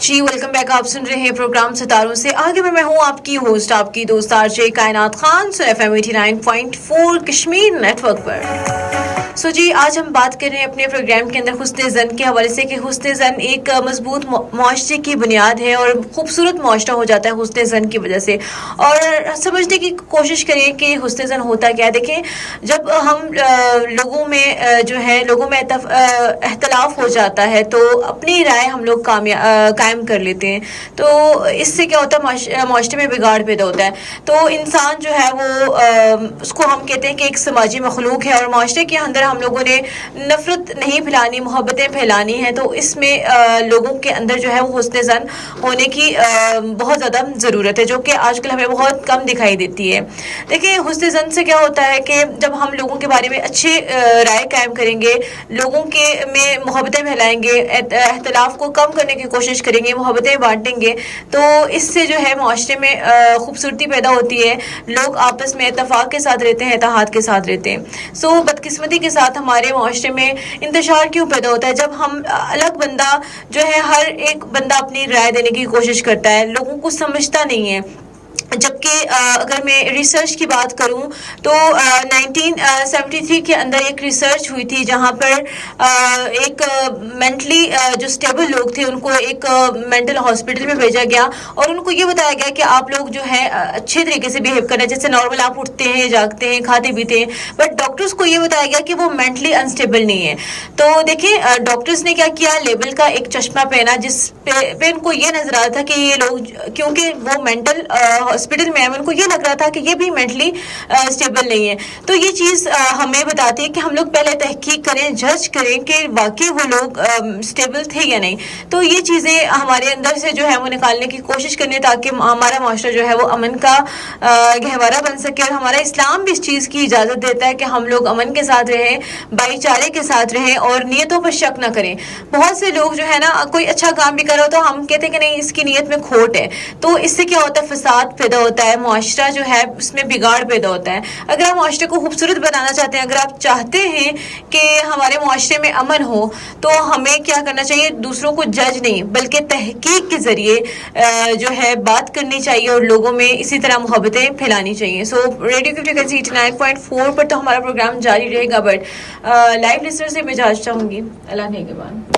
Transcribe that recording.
जी welcome back. आप सुन रहे हैं प्रोग्राम सितारों से आगे में। मैं हूं आपकी होस्ट, आपकी दोस्त आरजे कायनात खान, FM 89.4 कश्मीर नेटवर्क पर। जी आज हम बात कर रहे हैं अपने प्रोग्राम के अंदर हुस्न ज़न के हवाले से कि हुस्न ज़न एक मजबूत मुआशरे की बुनियाद है और खूबसूरत मुआशरा हो जाता है हुस्न ज़न की वजह से। और समझने की कोशिश करें कि हुस्न ज़न होता क्या है। देखें, जब हम लोगों में जो है लोगों में इख्तलाफ हो जाता है तो अपनी राय हम लोग कायम कर लेते हैं। तो इससे क्या होता है, मुआशरे में बिगाड़ पैदा होता है। तो इंसान जो है वो उसको हम कहते हैं कि एक समाजी मखलूक है और मुआशरे के अंदर हम लोगों ने नफरत नहीं फैलानी, मोहब्बतें फैलानी है। तो इसमें लोगों के अंदर जो है वो हुस्न ज़न होने की बहुत ज़्यादा ज़रूरत है, जो कि आजकल हमें बहुत कम दिखाई देती है। देखिए, हुस्न ज़न से क्या होता है कि जब हम लोगों के बारे में अच्छे राय कायम करेंगे, लोगों के में मोहब्बतें फैलाएंगे, इख्तलाफ को कम करने की कोशिश करेंगे, मोहब्बतें बांटेंगे, तो इससे जो है मुआशरे में खूबसूरती पैदा होती है। लोग आपस में इत्तेफाक के साथ रहते हैं, इत्तेहाद के साथ रहते हैं। बदकिस्मती के साथ हमारे मुआशरे में इंतशार क्यों पैदा होता है? जब हम अलग बंदा जो है, हर एक बंदा अपनी राय देने की कोशिश करता है, लोगों को समझता नहीं है। जबकि अगर मैं रिसर्च की बात करूं तो 1973 के अंदर एक रिसर्च हुई थी जहां पर एक मेंटली जो स्टेबल लोग थे उनको एक मेंटल हॉस्पिटल में भेजा गया और उनको ये बताया गया कि आप लोग जो है अच्छे तरीके से बिहेव करना, जैसे नॉर्मल आप उठते हैं, जागते हैं, खाते पीते हैं। बट डॉक्टर्स को ये बताया गया कि वो मेंटली अनस्टेबल नहीं है। तो देखिए, डॉक्टर्स ने क्या किया, लेबल का एक चश्मा पहना जिस पे उनको ये नजर आ रहा था कि ये लोग, क्योंकि वो मेंटल हॉस्पिटल में उनको ये लग रहा था कि ये भी मेंटली स्टेबल नहीं है। तो ये चीज़ हमें बताती है कि हम लोग पहले तहकीक करें, जज करें कि वाकई वो लोग स्टेबल थे या नहीं। तो ये चीज़ें हमारे अंदर से जो है वो निकालने की कोशिश करनी, ताकि हमारा माशरा जो है वो अमन का गहवारा बन सके। और हमारा इस्लाम भी इस चीज़ की इजाज़त देता है कि हम लोग अमन के साथ रहें, भाईचारे के साथ रहें और नीयतों पर शक न करें। बहुत से लोग जो है ना, कोई अच्छा काम भी कर रहा हो तो हम कहते हैं कि नहीं, इसकी नीयत में खोट है। तो इससे क्या होता है, फसाद पैदा होता है, मुआशरा जो है उसमें बिगाड़ पैदा होता है। अगर आप मुआशरे को खूबसूरत बनाना चाहते हैं, अगर आप चाहते हैं कि हमारे मुआशरे में अमन हो, तो हमें क्या करना चाहिए, दूसरों को जज नहीं बल्कि तहकीक के जरिए जो है बात करनी चाहिए और लोगों में इसी तरह मोहब्बतें फैलानी चाहिए। रेडियो की फ्रीक्वेंसी 89.4 पर तो हमारा प्रोग्राम जारी रहेगा, बट लाइव लिसनर से मैं इजाज़त चाहूँगी। अल्लाह ने के बाद।